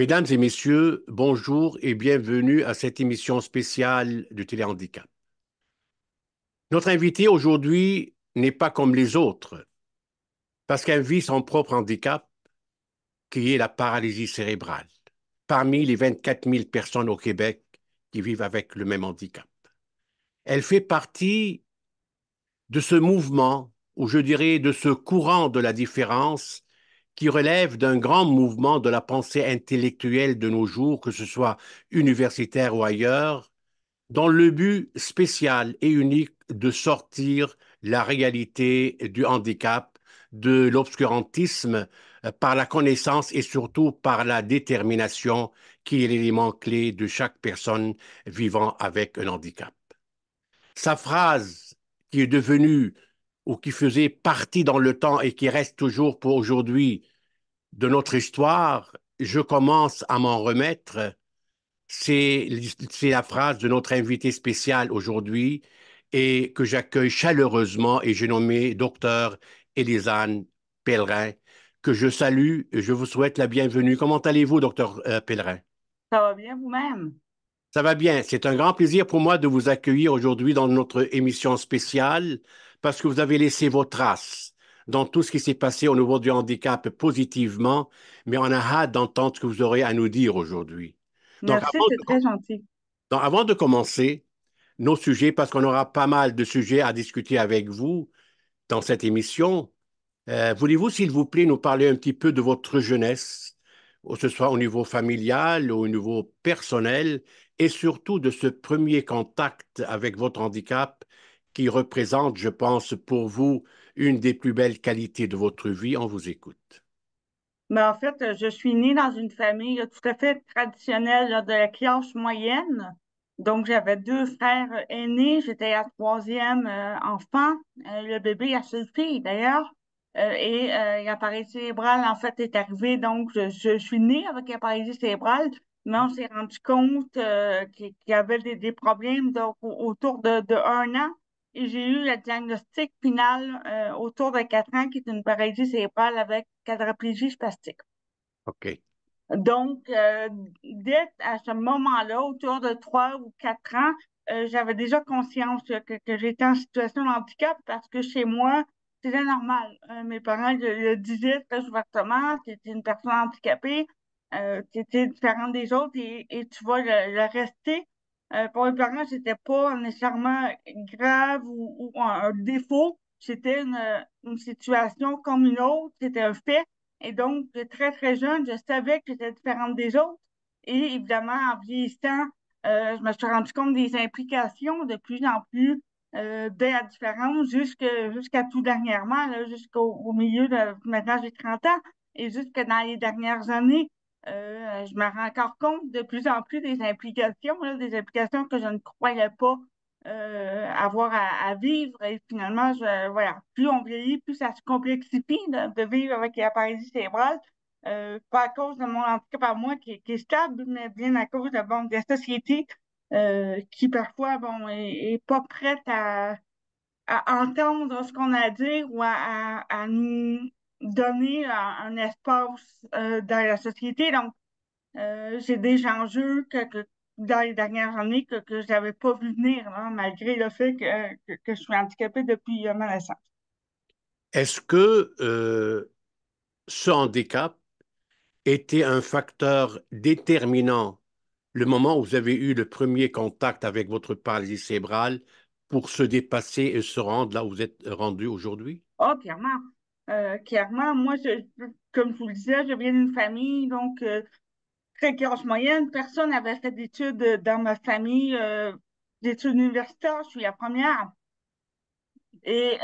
Mesdames et messieurs, bonjour et bienvenue à cette émission spéciale de Téléhandicap. Notre invité aujourd'hui n'est pas comme les autres parce qu'elle vit son propre handicap qui est la paralysie cérébrale, parmi les 24 000 personnes au Québec qui vivent avec le même handicap. Elle fait partie de ce mouvement, ou je dirais de ce courant de la différence qui relève d'un grand mouvement de la pensée intellectuelle de nos jours, que ce soit universitaire ou ailleurs, dans le but spécial et unique de sortir la réalité du handicap, de l'obscurantisme, par la connaissance et surtout par la détermination qui est l'élément clé de chaque personne vivant avec un handicap. Sa phrase qui est devenue ou qui faisait partie dans le temps et qui reste toujours pour aujourd'hui de notre histoire, je commence à m'en remettre. C'est c'est la phrase de notre invité spécial aujourd'hui et que j'accueille chaleureusement et j'ai nommé docteur Élisane Pellerin, que je salue et je vous souhaite la bienvenue. Comment allez-vous, docteur Pellerin? Ça va bien vous-même? Ça va bien. C'est un grand plaisir pour moi de vous accueillir aujourd'hui dans notre émission spéciale parce que vous avez laissé vos traces dans tout ce qui s'est passé au niveau du handicap positivement, mais on a hâte d'entendre ce que vous aurez à nous dire aujourd'hui. Donc, Merci, c'est très gentil. avant de commencer nos sujets, parce qu'on aura pas mal de sujets à discuter avec vous dans cette émission, voulez-vous, s'il vous plaît, nous parler un petit peu de votre jeunesse, que ce soit au niveau familial ou au niveau personnel, et surtout de ce premier contact avec votre handicap qui représente, je pense, pour vous, une des plus belles qualités de votre vie. On vous écoute. Mais en fait, je suis née dans une famille tout à fait traditionnelle là, de la classe moyenne. Donc, j'avais deux frères aînés. J'étais la troisième enfant. Le bébé, la seule fille d'ailleurs. L'appareil cérébral, en fait, est arrivé. Donc, je suis née avec l'appareil cérébral, mais on s'est rendu compte qu'il y avait des problèmes donc, autour de 1 an. Et j'ai eu le diagnostic final autour de 4 ans, qui est une paralysie cérébrale avec quadriplégie spastique. OK. Donc, dès à ce moment-là, autour de 3 ou 4 ans, j'avais déjà conscience que j'étais en situation de handicap parce que chez moi, c'était normal. Mes parents le disaient très ouvertement, tu étais une personne handicapée, tu étais différente des autres et tu vas le rester. Pour mes parents, c'était pas nécessairement grave ou un défaut. C'était une situation comme une autre, c'était un fait. Et donc, très, très jeune, je savais que j'étais différente des autres. Et évidemment, en vieillissant, je me suis rendu compte des implications de plus en plus de la différence jusqu'à tout dernièrement, là, au milieu de maintenant j'ai 30 ans et jusque dans les dernières années, je me rends encore compte de plus en plus des implications, là, des implications que je ne croyais pas avoir à vivre. Et finalement, voilà, plus on vieillit, plus ça se complexifie de vivre avec la paralysie cérébrale. Pas à cause de mon handicap à moi qui est stable, mais bien à cause de, bon, de la société qui parfois bon, est pas prête à entendre ce qu'on a à dire ou à nous donner un espace dans la société. Donc, j'ai des enjeux que dans les dernières années que je n'avais pas vu venir, là, malgré le fait que je suis handicapée depuis ma naissance. Est-ce que ce handicap était un facteur déterminant le moment où vous avez eu le premier contact avec votre paralysie cérébrale pour se dépasser et se rendre là où vous êtes rendu aujourd'hui? Ah, clairement. Clairement, moi, comme je vous le disais, je viens d'une famille, donc très classe moyenne. Personne n'avait fait d'études dans ma famille, d'études universitaires. Je suis la première. Et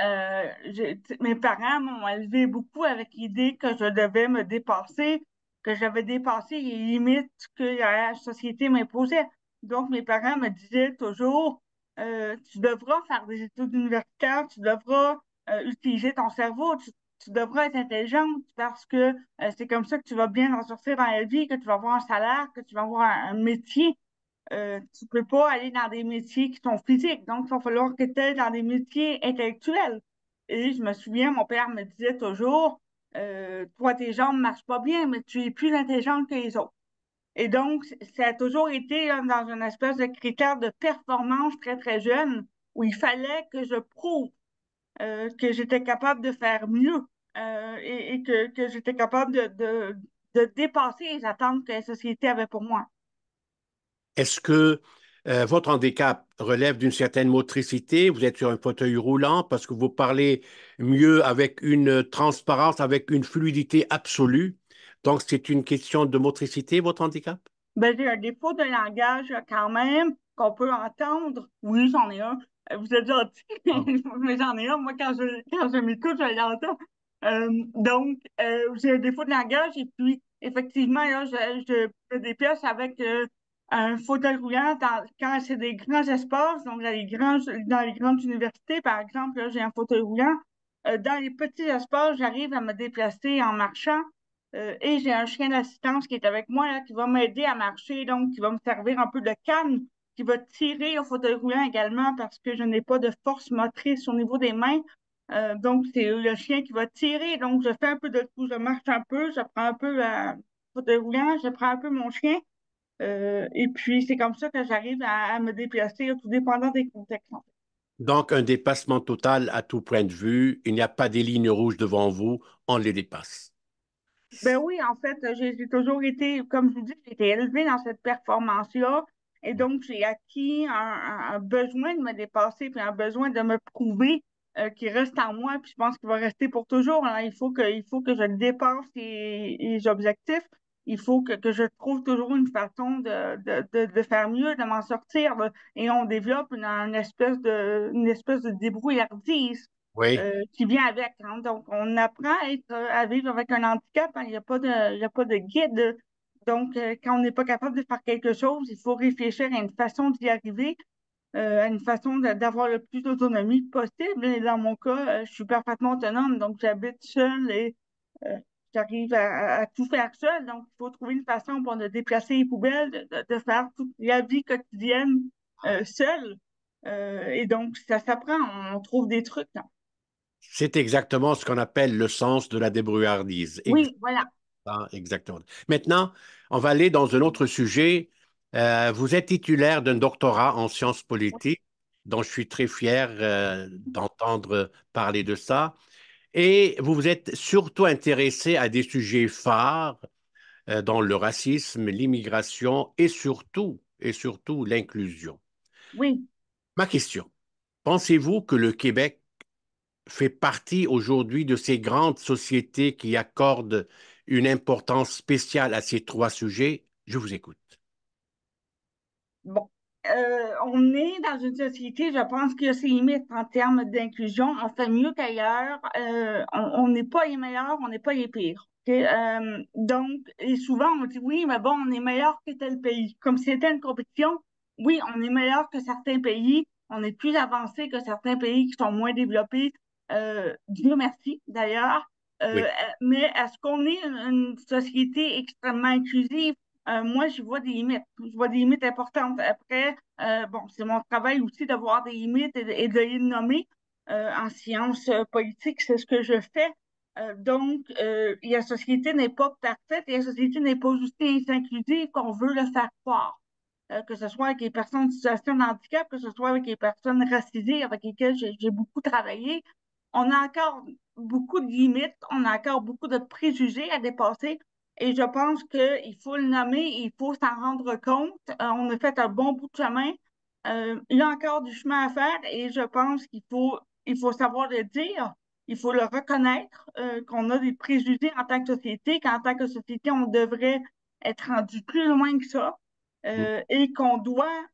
mes parents m'ont élevé beaucoup avec l'idée que je devais me dépasser, que j'avais dépassé les limites que la société m'imposait. Donc, mes parents me disaient toujours, tu devras faire des études universitaires, tu devras utiliser ton cerveau, tu devras être intelligente parce que c'est comme ça que tu vas bien en sortir dans la vie, que tu vas avoir un salaire, que tu vas avoir un métier. Tu peux pas aller dans des métiers qui sont physiques. Donc, il va falloir que tu ailles dans des métiers intellectuels. Et je me souviens, mon père me disait toujours, toi, tes jambes ne marchent pas bien, mais tu es plus intelligente que les autres. Et donc, ça a toujours été là, dans une espèce de critère de performance très, très jeune, où il fallait que je prouve que j'étais capable de faire mieux et que j'étais capable de dépasser les attentes que la société avait pour moi. Est-ce que votre handicap relève d'une certaine motricité? Vous êtes sur un fauteuil roulant parce que vous parlez mieux avec une transparence, avec une fluidité absolue. Donc, c'est une question de motricité, votre handicap? Ben, j'ai un défaut de langage quand même qu'on peut entendre. Oui, j'en ai un. Vous êtes gentil, Ah. mais j'en ai un. Moi, quand je m'écoute, je l'entends. Donc, j'ai un défaut de langage et puis, effectivement, là, je me déplace avec un fauteuil roulant quand c'est des grands espaces, donc dans les grandes universités, par exemple, là, j'ai un fauteuil roulant. Dans les petits espaces, j'arrive à me déplacer en marchant. Et j'ai un chien d'assistance qui est avec moi, là, qui va m'aider à marcher, donc qui va me servir un peu de canne, qui va tirer au fauteuil roulant également parce que je n'ai pas de force motrice au niveau des mains. Donc, c'est le chien qui va tirer. Donc, je fais un peu de tout. Je marche un peu, je prends un peu le fauteuil roulant, je prends un peu mon chien. Et puis, c'est comme ça que j'arrive à me déplacer, tout dépendant des contextes. Donc, un dépassement total à tout point de vue. Il n'y a pas des lignes rouges devant vous, on les dépasse. Ben oui, en fait, j'ai toujours été, comme je vous dis, j'ai été élevée dans cette performance-là. Et donc, j'ai acquis un besoin de me dépasser, puis un besoin de me prouver qui reste en moi, puis je pense qu'il va rester pour toujours. Hein. Il faut que je dépasse les objectifs. Il faut que je trouve toujours une façon de faire mieux, de m'en sortir. Là. Et on développe une espèce de débrouillardise Oui, qui vient avec. Hein. Donc, on apprend à vivre avec un handicap. Hein. Il y a pas de guide. Donc, quand on n'est pas capable de faire quelque chose, il faut réfléchir à une façon d'y arriver, à une façon d'avoir le plus d'autonomie possible. Et dans mon cas, je suis parfaitement autonome, donc j'habite seule et euh, j'arrive à tout faire seule. Donc, il faut trouver une façon pour de déplacer les poubelles, de faire toute la vie quotidienne seule. Et donc, ça s'apprend. On trouve des trucs. Hein. c'est exactement ce qu'on appelle le sens de la débrouillardise. Oui, voilà. Exactement. Maintenant, on va aller dans un autre sujet. Vous êtes titulaire d'un doctorat en sciences politiques, dont je suis très fier d'entendre parler de ça. Et vous vous êtes surtout intéressé à des sujets phares, dont le racisme, l'immigration et surtout l'inclusion. Oui, Ma question, pensez-vous que le Québec fait partie aujourd'hui de ces grandes sociétés qui accordent une importance spéciale à ces trois sujets? Je vous écoute. bon. On est dans une société, je pense, qui a ses limites en termes d'inclusion. On fait mieux qu'ailleurs. On n'est pas les meilleurs, on n'est pas les pires. OK? Donc, et souvent, on dit oui, mais bon, on est meilleur que tel pays. Comme si c'était une compétition, oui, on est meilleur que certains pays. On est plus avancé que certains pays qui sont moins développés. Dieu merci, d'ailleurs. Oui, Mais est-ce qu'on est une société extrêmement inclusive? Moi, je vois des limites. Je vois des limites importantes. Après, bon, c'est mon travail aussi de voir des limites et de les nommer. En sciences politiques, c'est ce que je fais. La société n'est pas parfaite et la société n'est pas aussi inclusive qu'on veut le faire croire. Que ce soit avec les personnes en situation de handicap, que ce soit avec les personnes racisées avec lesquelles j'ai beaucoup travaillé. On a encore beaucoup de limites, on a encore beaucoup de préjugés à dépasser. Et je pense qu'il faut le nommer, il faut s'en rendre compte. On a fait un bon bout de chemin. Il y a encore du chemin à faire et je pense il faut savoir le dire. Il faut le reconnaître qu'on a des préjugés en tant que société, qu'en tant que société, on devrait être rendu plus loin que ça et qu'on doit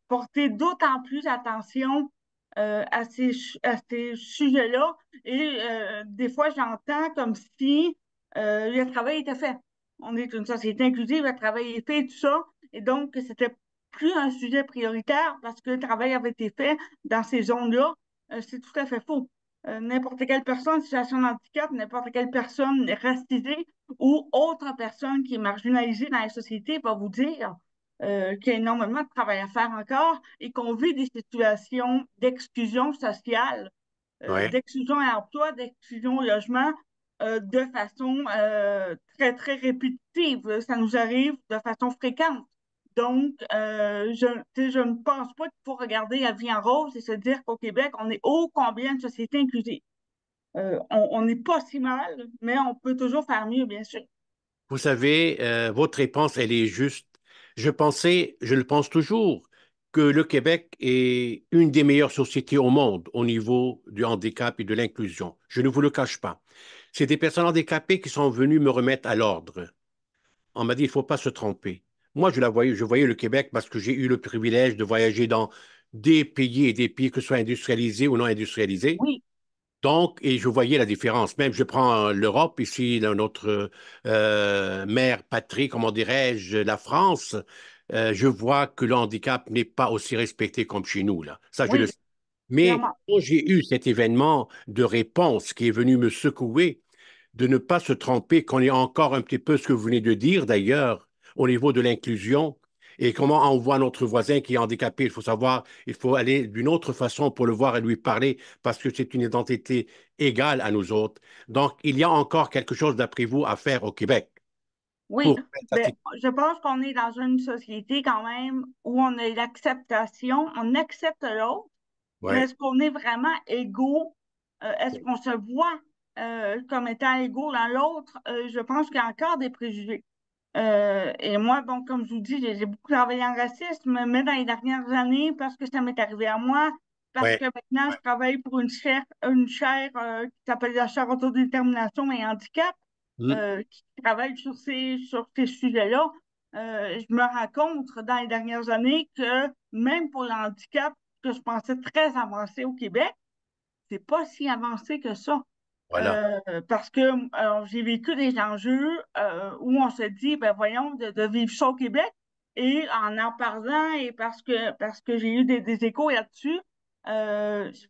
porter d'autant plus attention à ces sujets-là. Et des fois, j'entends comme si le travail était fait. On est une société inclusive, le travail est fait, tout ça. Et donc, c'était plus un sujet prioritaire parce que le travail avait été fait dans ces zones-là. C'est tout à fait faux. N'importe quelle personne en situation de handicap, n'importe quelle personne racisée ou autre personne qui est marginalisée dans la société va vous dire qu'il y a énormément de travail à faire encore et qu'on vit des situations d'exclusion sociale, oui. d'exclusion à l'emploi, d'exclusion au logement. de façon très, très répétitive. Ça nous arrive de façon fréquente. Donc, tu sais, je ne pense pas qu'il faut regarder la vie en rose et se dire qu'au Québec, on est ô combien une société inclusive. On n'est pas si mal, mais on peut toujours faire mieux, bien sûr. Vous savez, votre réponse, elle est juste. Je le pense toujours, que le Québec est une des meilleures sociétés au monde au niveau du handicap et de l'inclusion. Je ne vous le cache pas. C'est des personnes handicapées qui sont venues me remettre à l'ordre. On m'a dit, il ne faut pas se tromper. Moi, je voyais le Québec parce que j'ai eu le privilège de voyager dans des pays et des pays, que ce soit industrialisés ou non industrialisés. Oui, Donc, et je voyais la différence. Même, je prends l'Europe, ici, notre mère patrie, comment dirais-je, la France, je vois que le handicap n'est pas aussi respecté comme chez nous, là. Ça, je le oui, sais. Mais clairement. quand j'ai eu cet événement de réponse qui est venu me secouer, de ne pas se tromper, qu'on est encore un petit peu ce que vous venez de dire d'ailleurs, au niveau de l'inclusion, et comment on voit notre voisin qui est handicapé. Il faut savoir, il faut aller d'une autre façon pour le voir et lui parler, parce que c'est une identité égale à nous autres. Donc, il y a encore quelque chose, d'après vous, à faire au Québec Oui, pour... ben, je pense qu'on est dans une société quand même où on a l'acceptation, on accepte l'autre, mais Ouais, est-ce qu'on est vraiment égaux? Est-ce qu'on se voit comme étant égaux l'un l'autre? Je pense qu'il y a encore des préjugés. Et moi, bon, comme je vous dis, j'ai beaucoup travaillé en racisme, mais dans les dernières années, parce que ça m'est arrivé à moi, parce que ouais, maintenant, je travaille pour une chaire qui s'appelle la chaire autodétermination et handicap, hmm, qui travaille sur ces sujets-là. Je me rends compte dans les dernières années que même pour le handicap, que je pensais très avancé au Québec, c'est pas si avancé que ça. voilà. Parce que j'ai vécu des enjeux où on se dit, ben voyons, de vivre ça au Québec. Et en parlant, et parce que j'ai eu des échos là-dessus,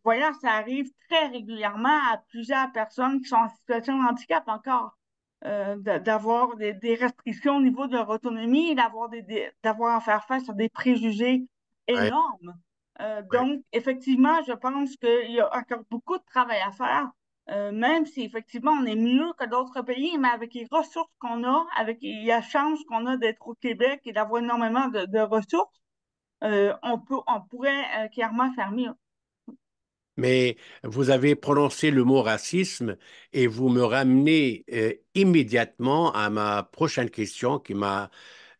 voyons, ça arrive très régulièrement à plusieurs personnes qui sont en situation de handicap encore, d'avoir des restrictions au niveau de leur autonomie et d'avoir à faire face à des préjugés Ouais, énormes. ouais. Donc, effectivement, je pense qu'il y a encore beaucoup de travail à faire, même si effectivement on est mieux que d'autres pays, mais avec les ressources qu'on a, avec la chance qu'on a d'être au Québec et d'avoir énormément de ressources, on pourrait clairement faire mieux. Mais vous avez prononcé le mot racisme et vous me ramenez immédiatement à ma prochaine question qui m'a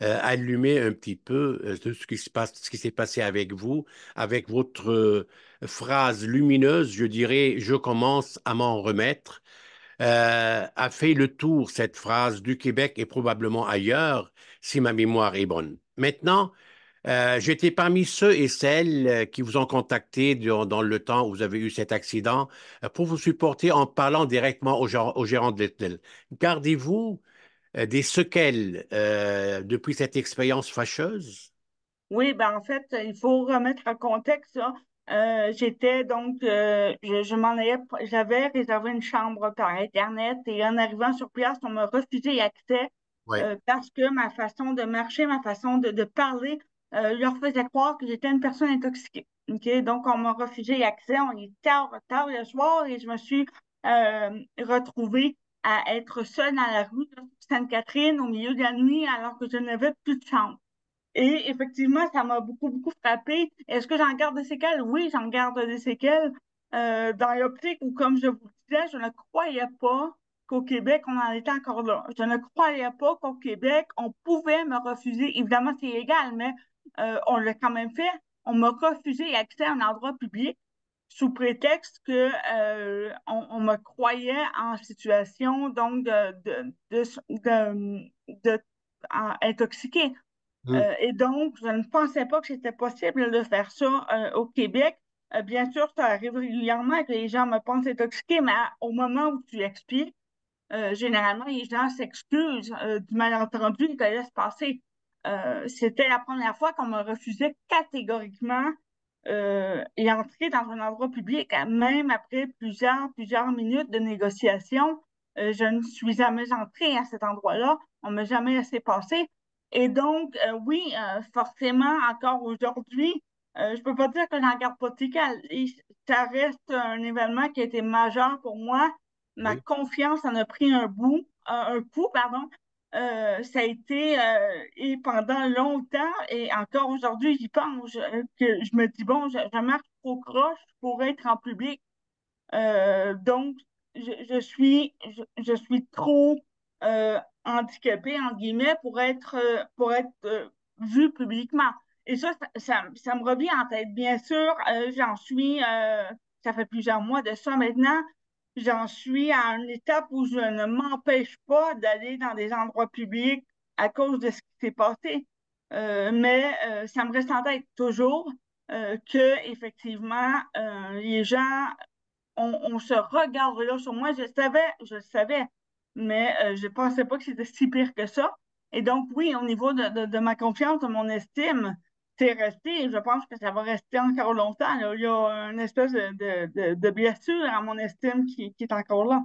allumé un petit peu de ce qui se passe, ce qui s'est passé avec vous, avec votre phrase lumineuse, je dirais, je commence à m'en remettre, a fait le tour, cette phrase, du Québec et probablement ailleurs, si ma mémoire est bonne. Maintenant, j'étais parmi ceux et celles qui vous ont contacté dans le temps où vous avez eu cet accident pour vous supporter en parlant directement au gérant de l'hôtel. Gardez-vous des séquelles depuis cette expérience fâcheuse? Oui, ben en fait, il faut remettre en contexte ça. J'étais donc, je m'en allais, j'avais réservé une chambre par Internet et en arrivant sur place, on m'a refusé accès Oui. parce que ma façon de marcher, ma façon de parler leur faisait croire que j'étais une personne intoxiquée. OK? Donc, on m'a refusé accès. On est tard le soir et je me suis retrouvée à être seule dans la rue de Sainte-Catherine au milieu de la nuit alors que je n'avais plus de chambre. Et effectivement, ça m'a beaucoup, beaucoup frappé. Est-ce que j'en garde des séquelles? Oui, j'en garde des séquelles. Dans l'optique où, comme je vous le disais, je ne croyais pas qu'au Québec, on en était encore là. Je ne croyais pas qu'au Québec, on pouvait me refuser. Évidemment, c'est illégal, mais on l'a quand même fait. On m'a refusé accès à un endroit public sous prétexte que on me croyait en situation donc de intoxiqué. Hmm. Et donc, je ne pensais pas que c'était possible de faire ça au Québec. Bien sûr, ça arrive régulièrement que les gens me pensent intoxiquée, mais au moment où tu expliques, généralement, les gens s'excusent du malentendu et te laissent passer. C'était la première fois qu'on me refusait catégoriquement et entrer dans un endroit public, même après plusieurs minutes de négociation. Je ne suis jamais entrée à cet endroit-là. On ne m'a jamais laissé passer. Et donc, oui, forcément, encore aujourd'hui, je peux pas dire que j'en garde pas de séquelles. Ça reste un événement qui a été majeur pour moi ma Oui. confiance en a pris un coup, pardon. Ça a été, et pendant longtemps, et encore aujourd'hui, j'y pense, que je me dis, bon, je marche trop croche pour être en public. Donc, je suis trop handicapée, en guillemets, pour être vue publiquement. Et ça me revient en tête. Bien sûr, ça fait plusieurs mois de ça maintenant, j'en suis à une étape où je ne m'empêche pas d'aller dans des endroits publics à cause de ce qui s'est passé. Mais ça me reste en tête toujours que, effectivement, les gens on se regarde là sur moi. Je le savais, mais je pensais pas que c'était si pire que ça. Et donc, oui, au niveau de ma confiance, de mon estime, c'est resté. Je pense que ça va rester encore longtemps, là. Il y a une espèce de blessure à mon estime qui est encore là.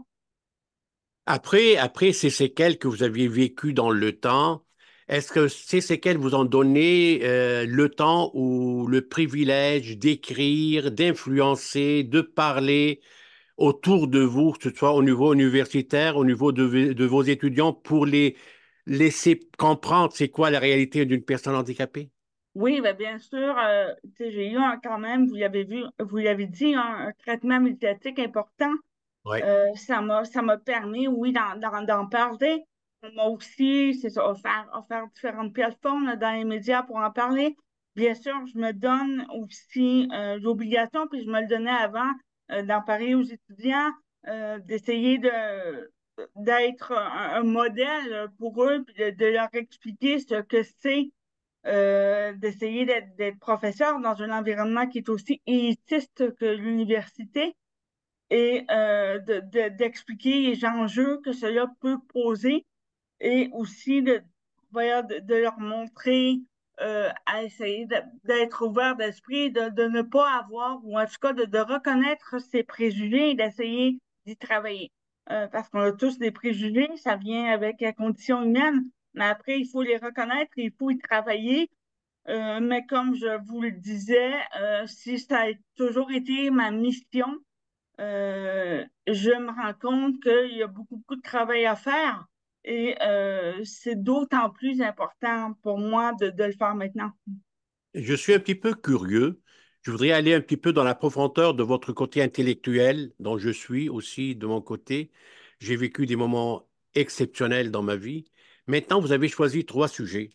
Après ces séquelles que vous aviez vécues dans le temps, est-ce que ces séquelles vous ont donné le temps ou le privilège d'écrire, d'influencer, de parler autour de vous, que ce soit au niveau universitaire, au niveau de vos étudiants, pour les laisser comprendre c'est quoi la réalité d'une personne handicapée? Oui, ben bien sûr, tu sais, j'ai eu quand même, vous l'avez dit, un traitement médiatique important. Oui. Ça m'a permis, oui, d'en parler. On m'a aussi, c'est ça, offert différentes plateformes là, dans les médias pour en parler. Bien sûr, je me donne aussi l'obligation, puis je me le donnais avant, d'en parler aux étudiants, d'essayer d'être un modèle pour eux, puis de leur expliquer ce que c'est, d'essayer d'être professeur dans un environnement qui est aussi élitiste que l'université et d'expliquer les enjeux que cela peut poser et aussi de leur montrer à essayer d'être ouvert d'esprit, de ne pas avoir, ou en tout cas de reconnaître ses préjugés et d'essayer d'y travailler. Parce qu'on a tous des préjugés, ça vient avec la condition humaine, mais après, il faut les reconnaître et il faut y travailler. Mais comme je vous le disais, si ça a toujours été ma mission, je me rends compte qu'il y a beaucoup de travail à faire et c'est d'autant plus important pour moi de le faire maintenant. Je suis un petit peu curieux. Je voudrais aller un petit peu dans la profondeur de votre côté intellectuel, dont je suis aussi de mon côté. J'ai vécu des moments exceptionnels dans ma vie. Maintenant, vous avez choisi trois sujets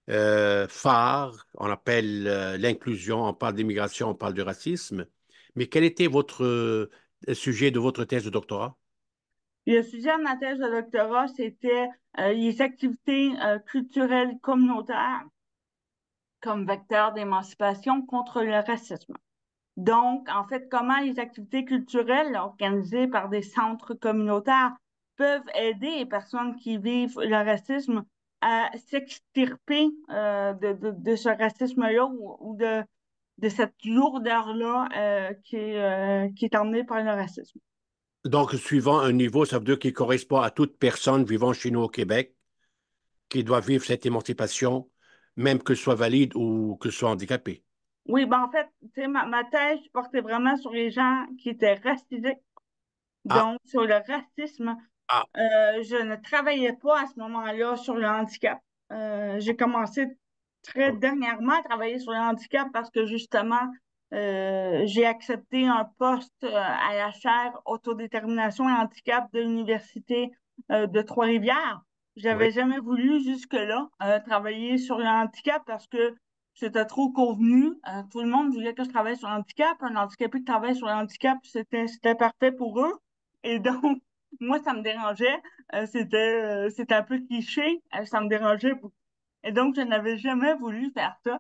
phares. On appelle l'inclusion, on parle d'immigration, on parle de racisme. Mais quel était votre sujet de votre thèse de doctorat? Le sujet de ma thèse de doctorat, c'était les activités culturelles communautaires comme vecteur d'émancipation contre le racisme. Donc, en fait, comment les activités culturelles organisées par des centres communautaires peuvent aider les personnes qui vivent le racisme à s'extirper de ce racisme-là ou de cette lourdeur-là qui est emmenée par le racisme. Donc, suivant un niveau, ça veut dire qu'il correspond à toute personne vivant chez nous au Québec qui doit vivre cette émancipation, même que ce soit valide ou que ce soit handicapé. Oui, ben en fait, tu sais, ma thèse portait vraiment sur les gens qui étaient racisés, Ah, donc sur le racisme. ah, Je ne travaillais pas à ce moment-là sur le handicap. J'ai commencé très dernièrement à travailler sur le handicap parce que justement, j'ai accepté un poste à la chaire autodétermination et handicap de l'Université de Trois-Rivières. oui. J'avais jamais voulu jusque-là travailler sur le handicap parce que c'était trop convenu. Tout le monde voulait que je travaille sur le handicap. Un handicapé qui travaille sur le handicap, c'était parfait pour eux. Et donc, moi, ça me dérangeait. C'était un peu cliché. Ça me dérangeait beaucoup. Et donc, je n'avais jamais voulu faire ça.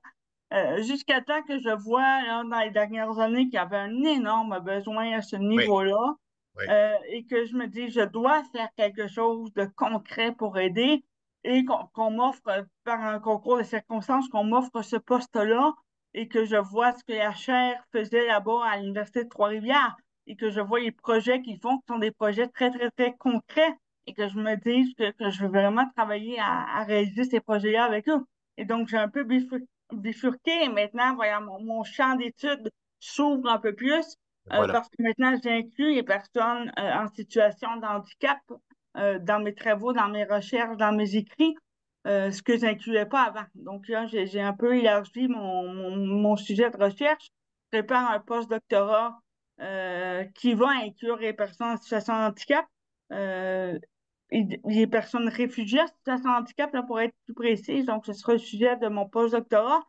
Jusqu'à temps que je vois là, dans les dernières années qu'il y avait un énorme besoin à ce Oui, niveau-là oui. et que je me dis, je dois faire quelque chose de concret pour aider et qu'on m'offre par un concours de circonstances, qu'on m'offre ce poste-là et que je vois ce que la chaire faisait là-bas à l'Université de Trois-Rivières et que je vois les projets qu'ils font, qui sont des projets très concrets et que je me dis que je veux vraiment travailler à réaliser ces projets-là avec eux. Et donc, j'ai un peu bifurqué. Et maintenant, voilà, mon champ d'études s'ouvre un peu plus. Voilà. parce que maintenant, j'inclus les personnes en situation de handicap dans mes travaux, dans mes recherches, dans mes écrits, ce que je n'incluais pas avant. Donc là, j'ai un peu élargi mon sujet de recherche. Je prépare un post-doctorat qui va inclure les personnes en situation de handicap, euh, et les personnes réfugiées en situation de handicap, là, pour être plus précise. Donc, ce sera le sujet de mon post-doctorat.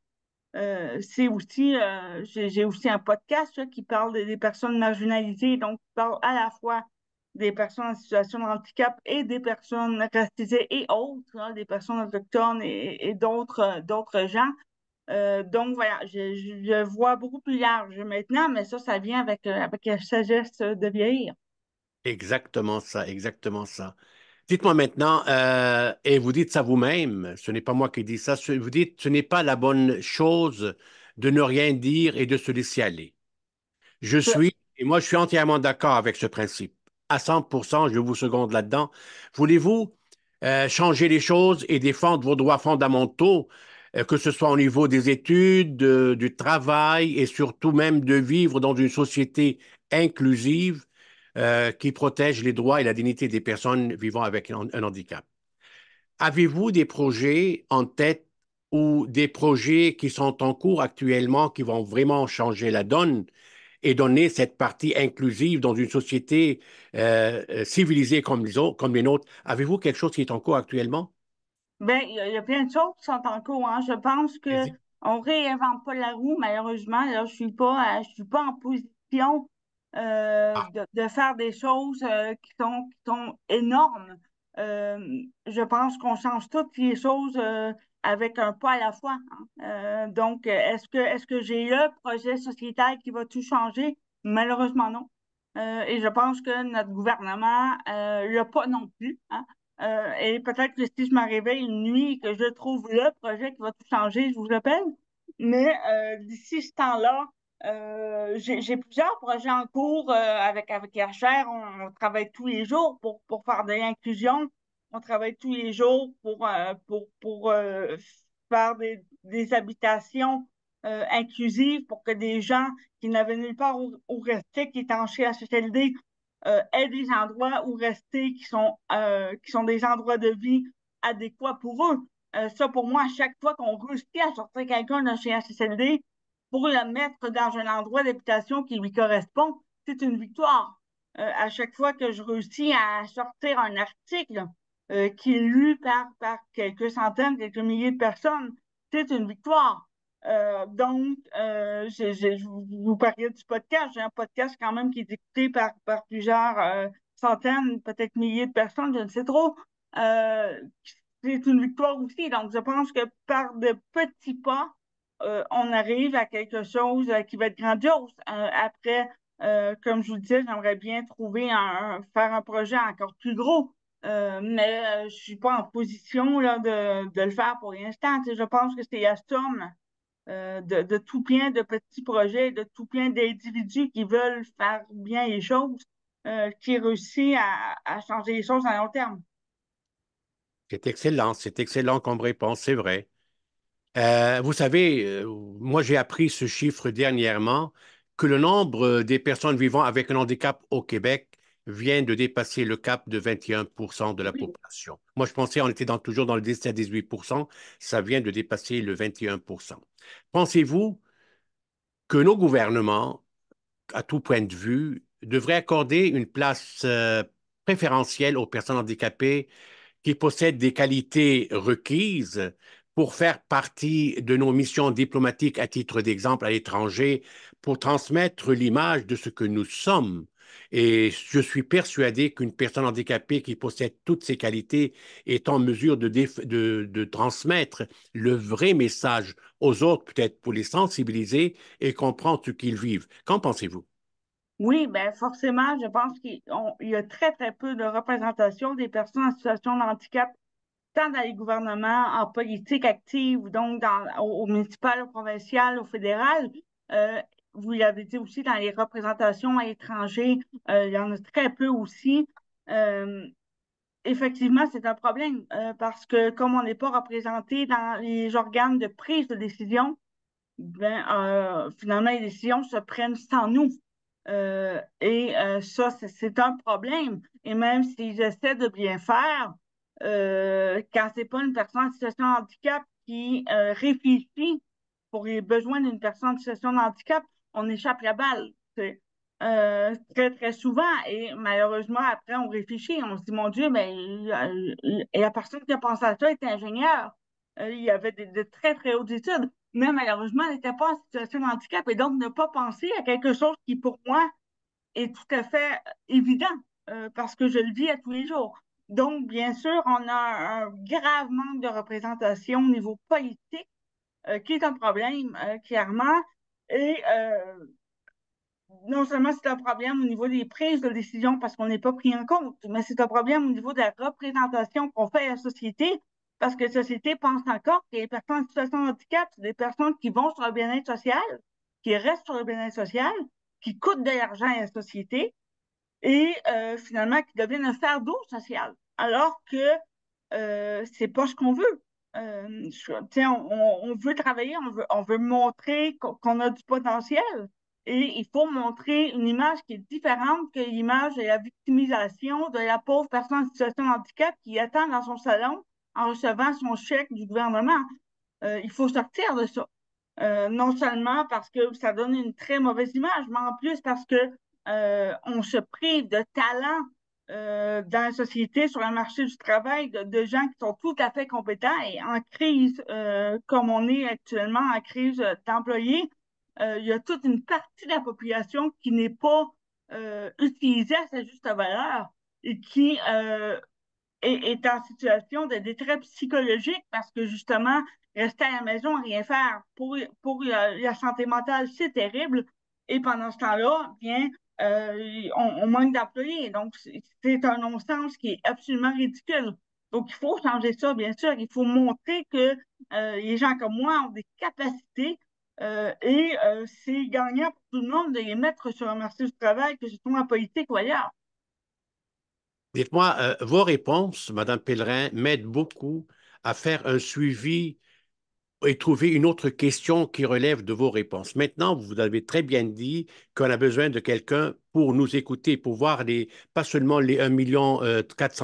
C'est aussi, j'ai aussi un podcast là, qui parle des personnes marginalisées, donc qui parle à la fois des personnes en situation de handicap et des personnes racisées et autres, hein, des personnes autochtones et d'autres gens. Donc voilà, je vois beaucoup plus large maintenant, mais ça vient avec la sagesse de vieillir. Exactement ça, exactement ça. Dites-moi maintenant, et vous dites ça vous-même, ce n'est pas moi qui dis ça, vous dites ce n'est pas la bonne chose de ne rien dire et de se laisser aller. Je suis, et moi je suis entièrement d'accord avec ce principe. À 100%, je vous seconde là-dedans. Voulez-vous changer les choses et défendre vos droits fondamentaux, que ce soit au niveau des études, du travail et surtout même de vivre dans une société inclusive qui protège les droits et la dignité des personnes vivant avec un handicap? Avez-vous des projets en tête ou des projets qui sont en cours actuellement qui vont vraiment changer la donne et donner cette partie inclusive dans une société civilisée comme comme les nôtres? Avez-vous quelque chose qui est en cours actuellement? Ben, il y a plein de choses qui sont en cours, hein. Je pense que Allez-y. on réinvente pas la roue, malheureusement. Là, je suis pas en position Ah, de faire des choses qui sont énormes. Euh, je pense qu'on change toutes les choses avec un pas à la fois, hein. Donc, est-ce que j'ai le projet sociétal qui va tout changer? Malheureusement, non. Et je pense que notre gouvernement l'a pas non plus, hein. Et peut-être que si je me réveille une nuit et que je trouve le projet qui va tout changer, je vous appelle. Mais d'ici ce temps-là, j'ai plusieurs projets en cours avec HR. On travaille tous les jours pour faire de l'inclusion. On travaille tous les jours pour faire des habitations inclusives pour que des gens qui n'avaient nulle part où rester, qui étaient en CHSLD, aient des endroits où rester qui sont des endroits de vie adéquats pour eux. Ça, pour moi, à chaque fois qu'on réussit à sortir quelqu'un d'un CHSLD pour le mettre dans un endroit d'habitation qui lui correspond, c'est une victoire. À chaque fois que je réussis à sortir un article qui est lu par quelques centaines, quelques milliers de personnes, c'est une victoire. Vous parliez du podcast. J'ai un podcast quand même qui est écouté par plusieurs centaines, peut-être milliers de personnes, je ne sais trop. Euh, c'est une victoire aussi. Donc, je pense que par de petits pas, on arrive à quelque chose qui va être grandiose. Après, comme je vous le disais, j'aimerais bien faire un projet encore plus gros. Mais je suis pas en position là, de le faire pour l'instant. Tu sais, je pense que c'est la somme de tout plein de petits projets, de tout plein d'individus qui veulent faire bien les choses, qui réussit à changer les choses à long terme. c'est excellent comme réponse, c'est vrai. Vous savez, moi j'ai appris ce chiffre dernièrement, que le nombre des personnes vivant avec un handicap au Québec vient de dépasser le cap de 21% de la Oui. population. Moi je pensais on était toujours dans le 17 à 18%, ça vient de dépasser le 21%. Pensez-vous que nos gouvernements, à tout point de vue, devraient accorder une place préférentielle aux personnes handicapées qui possèdent des qualités requises pour faire partie de nos missions diplomatiques à titre d'exemple à l'étranger, pour transmettre l'image de ce que nous sommes? Et je suis persuadé qu'une personne handicapée qui possède toutes ces qualités est en mesure de transmettre le vrai message aux autres, peut-être pour les sensibiliser et comprendre ce qu'ils vivent. Qu'en pensez-vous? Oui, ben forcément, je pense qu'il y a très, très peu de représentation des personnes en situation de handicap, tant dans les gouvernements, en politique active, donc au municipal, au provincial, au fédéral. Euh, Vous l'avez dit aussi, dans les représentations à l'étranger, il y en a très peu aussi. Euh, Effectivement, c'est un problème parce que comme on n'est pas représenté dans les organes de prise de décision, ben, finalement, les décisions se prennent sans nous. Ça, c'est un problème. Et même s'ils essaient de bien faire, quand c'est pas une personne en situation de handicap qui réfléchit pour les besoins d'une personne en situation de handicap, on échappe la balle. Très, très souvent. Et malheureusement, après, on réfléchit. On se dit, mon Dieu, mais la personne qui a pensé à ça était ingénieur. Il avait de très, très hautes études. Mais malheureusement, elle n'était pas en situation de handicap. Et donc, ne pas penser à quelque chose qui, pour moi, est tout à fait évident parce que je le vis à tous les jours. Donc, bien sûr, on a un grave manque de représentation au niveau politique qui est un problème, clairement. Et non seulement c'est un problème au niveau des prises de décision parce qu'on n'est pas pris en compte, mais c'est un problème au niveau de la représentation qu'on fait à la société parce que la société pense encore que les personnes en situation de handicap, c'est des personnes qui vont sur le bien-être social, qui restent sur le bien-être social, qui coûtent de l'argent à la société et finalement qui deviennent un fardeau social. Alors que c'est pas ce qu'on veut. On veut travailler, on veut montrer qu'on a du potentiel. Et il faut montrer une image qui est différente que l'image de la victimisation de la pauvre personne en situation de handicap qui attend dans son salon en recevant son chèque du gouvernement. Il faut sortir de ça. Non seulement parce que ça donne une très mauvaise image, mais en plus parce que on se prive de talents dans la société, sur le marché du travail, de gens qui sont tout à fait compétents et en crise, comme on est actuellement en crise d'employés, il y a toute une partie de la population qui n'est pas utilisée à sa juste valeur et qui est en situation de détresse psychologique parce que justement, rester à la maison, rien faire pour la santé mentale, c'est terrible. Et pendant ce temps-là, bien, on manque d'employés. Donc, c'est un non-sens qui est absolument ridicule. Donc, il faut changer ça, bien sûr. Il faut montrer que les gens comme moi ont des capacités c'est gagnant pour tout le monde de les mettre sur un marché du travail, que ce soit en politique ou ailleurs. Dites-moi, vos réponses, Madame Pellerin, m'aident beaucoup à faire un suivi et trouver une autre question qui relève de vos réponses. Maintenant, vous avez très bien dit qu'on a besoin de quelqu'un pour nous écouter, pour voir pas seulement les 1,4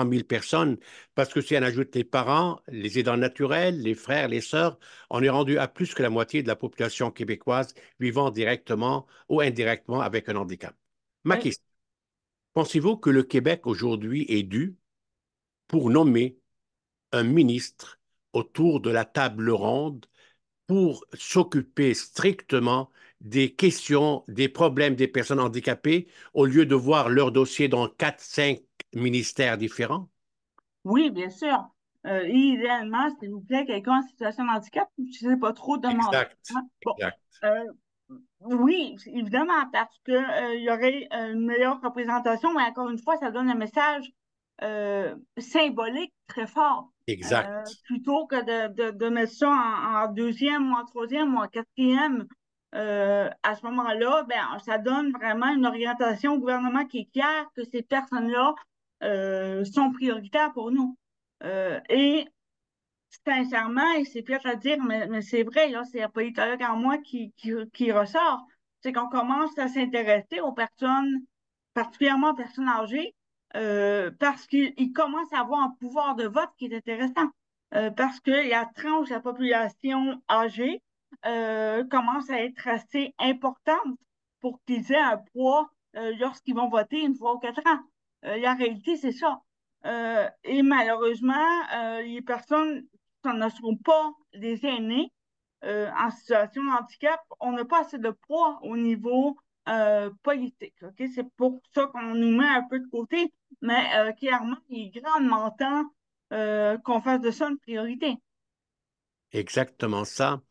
million personnes, parce que si on ajoute les parents, les aidants naturels, les frères, les sœurs, on est rendu à plus que la moitié de la population québécoise vivant directement ou indirectement avec un handicap. Ma Oui. question, pensez-vous que le Québec aujourd'hui est dû pour nommer un ministre autour de la table ronde pour s'occuper strictement des questions, des problèmes des personnes handicapées au lieu de voir leur dossier dans quatre, cinq ministères différents? Oui, bien sûr. Idéalement, s'il vous plaît, quelqu'un en situation de handicap, je ne sais pas trop demander. Exact, Hein. Bon, exact. euh, oui, évidemment, parce que, il y aurait une meilleure représentation, mais encore une fois, ça donne un message symbolique très fort. Exact. Plutôt que de mettre ça en deuxième ou en troisième ou en quatrième, à ce moment-là, ben, ça donne vraiment une orientation au gouvernement qui est claire que ces personnes-là sont prioritaires pour nous. Et sincèrement, et c'est pire à dire, mais c'est vrai, là, c'est un politologue en moi qui ressort, c'est qu'on commence à s'intéresser aux personnes, particulièrement aux personnes âgées, parce qu'ils commencent à avoir un pouvoir de vote qui est intéressant. Parce que la tranche de la population âgée commence à être assez importante pour qu'ils aient un poids lorsqu'ils vont voter une fois ou 4 ans. La réalité, c'est ça. Et malheureusement, les personnes qui ne sont pas des aînés en situation de handicap, on n'a pas assez de poids au niveau politique. Ok. C'est pour ça qu'on nous met un peu de côté, mais clairement, il est grandement temps qu'on fasse de ça une priorité. Exactement ça.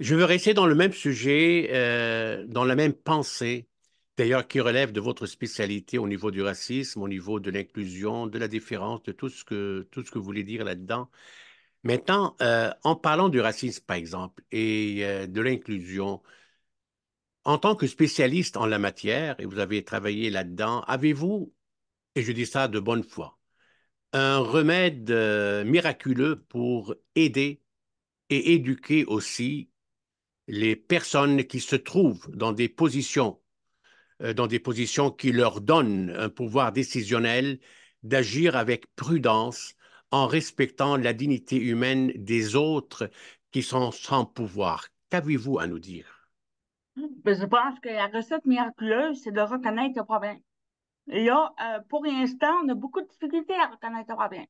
Je veux rester dans le même sujet, dans la même pensée, d'ailleurs qui relève de votre spécialité au niveau du racisme, au niveau de l'inclusion, de la différence, de tout ce que vous voulez dire là-dedans. Maintenant, en parlant du racisme, par exemple, et de l'inclusion, en tant que spécialiste en la matière, et vous avez travaillé là-dedans, avez-vous, et je dis ça de bonne foi, un remède miraculeux pour aider et éduquer aussi les personnes qui se trouvent dans des positions dans des positions qui leur donnent un pouvoir décisionnel d'agir avec prudence en respectant la dignité humaine des autres qui sont sans pouvoir. Qu'avez-vous à nous dire? Ben, je pense que la recette miraculeuse, c'est de reconnaître le problème. Et là, pour l'instant, on a beaucoup de difficultés à reconnaître le problème.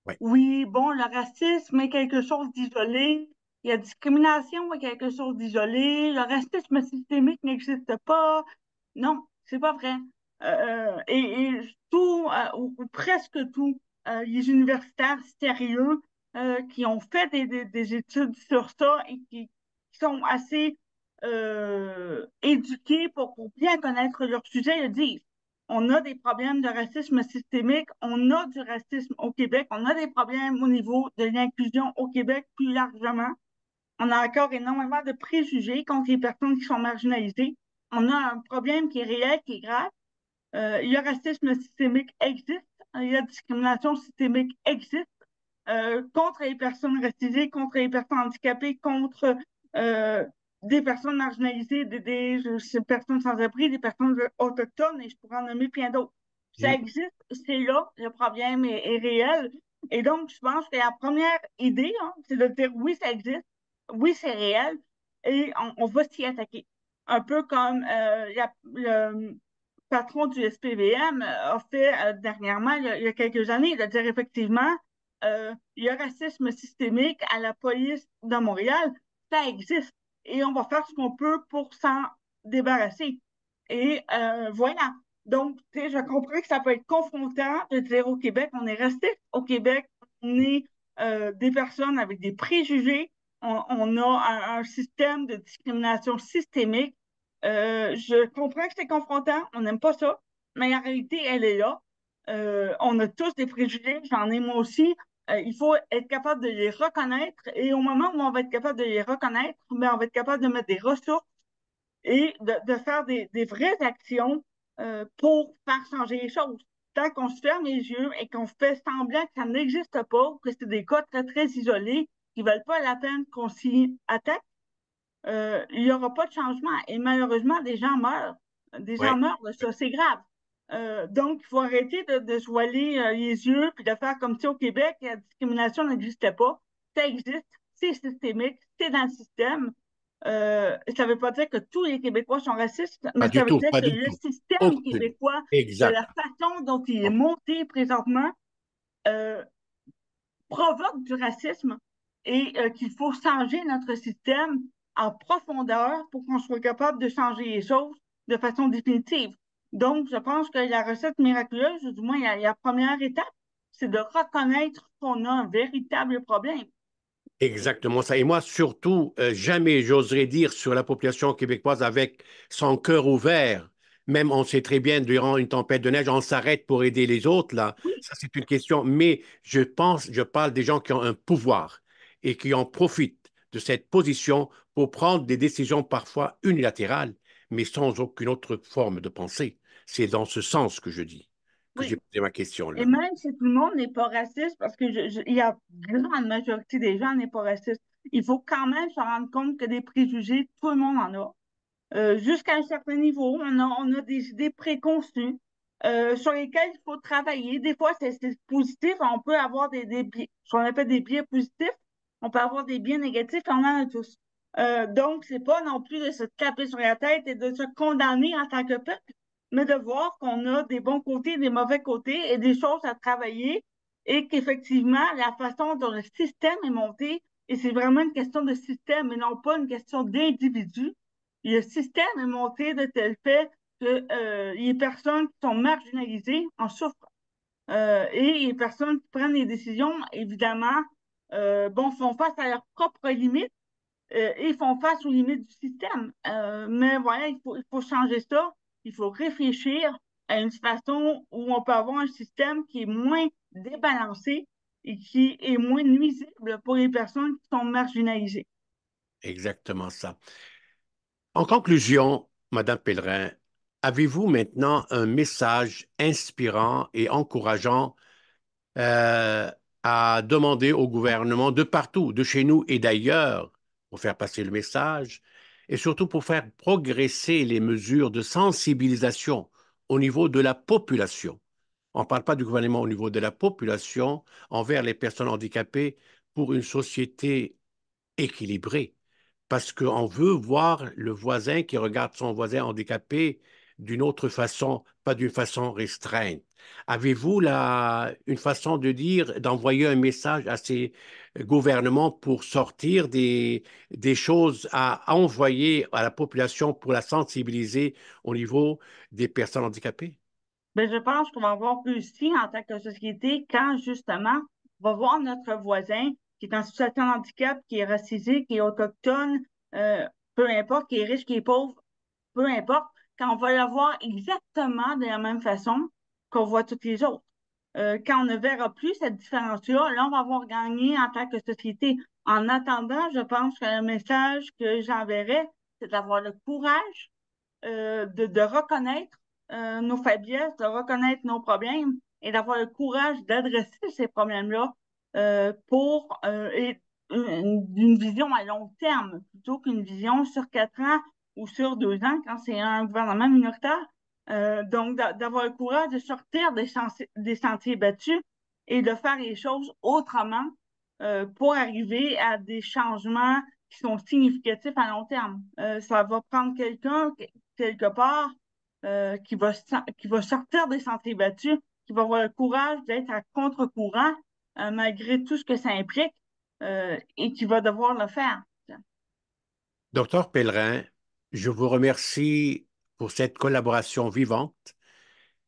Oui, Oui, bon, le racisme est quelque chose d'isolé. Il y a discrimination est quelque chose d'isolé. Le racisme systémique n'existe pas. Non, c'est pas vrai. Et tout, ou presque tout, les universitaires sérieux qui ont fait des études sur ça et qui sont assez éduqués pour bien connaître leur sujet, le disent. On a des problèmes de racisme systémique, on a du racisme au Québec, on a des problèmes au niveau de l'inclusion au Québec plus largement. On a encore énormément de préjugés contre les personnes qui sont marginalisées. On a un problème qui est réel, qui est grave. Le racisme systémique existe, la discrimination systémique existe contre les personnes racisées, contre les personnes handicapées, contre euh, des personnes marginalisées, personnes sans abri, des personnes autochtones, et je pourrais en nommer plein d'autres. Ça mm, existe, c'est là, le problème est réel. Et donc, je pense que la première idée, hein, c'est de dire oui, ça existe, oui, c'est réel, et on va s'y attaquer. Un peu comme le patron du SPVM a fait dernièrement, il y a quelques années, de dire effectivement, le racisme systémique à la police de Montréal, ça existe. Et on va faire ce qu'on peut pour s'en débarrasser. Et voilà. Donc, tu sais, je comprends que ça peut être confrontant de dire au Québec, on est resté au Québec, on est des personnes avec des préjugés, on a un système de discrimination systémique. Je comprends que c'est confrontant, on n'aime pas ça, mais la réalité, elle est là. On a tous des préjugés, j'en ai moi aussi. Il faut être capable de les reconnaître et au moment où on va être capable de les reconnaître, ben, on va être capable de mettre des ressources et de faire des vraies actions pour faire changer les choses. Tant qu'on se ferme les yeux et qu'on fait semblant que ça n'existe pas, ou que c'est des cas très, très isolés qui ne valent pas la peine qu'on s'y attaque, il n'y aura pas de changement. Et malheureusement, des gens meurent. Des gens ouais, meurent de ça, c'est grave. Donc, il faut arrêter de se voiler les yeux puis de faire comme si au Québec, la discrimination n'existait pas. Ça existe, c'est systémique, c'est dans le système. Ça ne veut pas dire que tous les Québécois sont racistes, pas mais du ça veut tout, dire pas que du le tout. système Aucune. québécois, de Exact. la façon dont il est monté présentement, euh, provoque du racisme et qu'il faut changer notre système en profondeur pour qu'on soit capable de changer les choses de façon définitive. Donc, je pense que la recette miraculeuse, ou du moins la première étape, c'est de reconnaître qu'on a un véritable problème. Exactement ça. Et moi, surtout, jamais j'oserais dire sur la population québécoise avec son cœur ouvert, même on sait très bien, durant une tempête de neige, on s'arrête pour aider les autres, là. Oui, Ça, c'est une question. Mais je parle des gens qui ont un pouvoir et qui en profitent de cette position pour prendre des décisions parfois unilatérales, mais sans aucune autre forme de pensée. C'est dans ce sens que je dis, que j'ai oui. posé ma question Et là. même si tout le monde n'est pas raciste, parce que il y a une grande majorité des gens n'est pas raciste, il faut quand même se rendre compte que des préjugés, tout le monde en a. Jusqu'à un certain niveau, on a des idées préconçues sur lesquelles il faut travailler. Des fois, c'est positif, on peut avoir des biais, ce qu'on appelle des biais positifs, on peut avoir des biais négatifs, on en a tous. Donc, c'est pas non plus de se taper sur la tête et de se condamner en tant que peuple, mais de voir qu'on a des bons côtés, des mauvais côtés et des choses à travailler et qu'effectivement, la façon dont le système est monté, et c'est vraiment une question de système et non pas une question d'individu, le système est monté de tel fait que les personnes qui sont marginalisées en souffrent. Et les personnes qui prennent les décisions, évidemment, bon, font face à leurs propres limites et font face aux limites du système. Mais voilà, il faut changer ça. Il faut réfléchir à une façon où on peut avoir un système qui est moins débalancé et qui est moins nuisible pour les personnes qui sont marginalisées. Exactement ça. En conclusion, Madame Pellerin, avez-vous maintenant un message inspirant et encourageant euh, à demander au gouvernement de partout, de chez nous et d'ailleurs, pour faire passer le message? et surtout pour faire progresser les mesures de sensibilisation au niveau de la population. On ne parle pas du gouvernement au niveau de la population envers les personnes handicapées pour une société équilibrée. Parce qu'on veut voir le voisin qui regarde son voisin handicapé d'une autre façon, pas d'une façon restreinte. Avez-vous une façon de dire, d'envoyer un message à ces gouvernements pour sortir des choses à envoyer à la population pour la sensibiliser au niveau des personnes handicapées? Ben, je pense qu'on va avoir réussi en tant que société quand, justement, on va voir notre voisin qui est en situation de handicap, qui est racisé, qui est autochtone, euh, peu importe, qui est riche, qui est pauvre, peu importe, quand on va le voir exactement de la même façon qu'on voit toutes les autres. Quand on ne verra plus cette différence-là, là, on va avoir gagné en tant que société. En attendant, je pense que le message que j'enverrai, c'est d'avoir le courage de reconnaître nos faiblesses, de reconnaître nos problèmes et d'avoir le courage d'adresser ces problèmes-là pour une vision à long terme plutôt qu'une vision sur 4 ans ou sur 2 ans quand c'est un gouvernement minoritaire. Donc, d'avoir le courage de sortir des sentiers battus et de faire les choses autrement pour arriver à des changements qui sont significatifs à long terme. Ça va prendre quelqu'un quelque part qui va sortir des sentiers battus, qui va avoir le courage d'être à contre-courant malgré tout ce que ça implique et qui va devoir le faire. Docteur Pellerin, je vous remercie pour cette collaboration vivante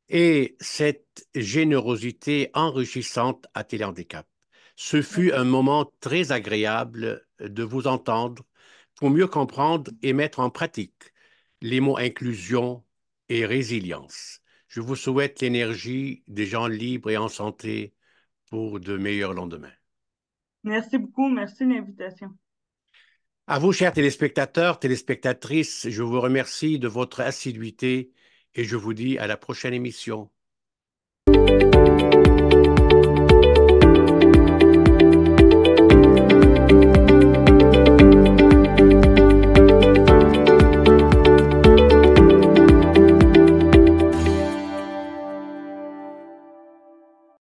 et cette générosité enrichissante à Téléhandicap. Ce fut un moment très agréable de vous entendre pour mieux comprendre et mettre en pratique les mots inclusion et résilience. Je vous souhaite l'énergie des gens libres et en santé pour de meilleurs lendemains. Merci beaucoup. Merci de l'invitation. À vous, chers téléspectateurs, téléspectatrices, je vous remercie de votre assiduité et je vous dis à la prochaine émission.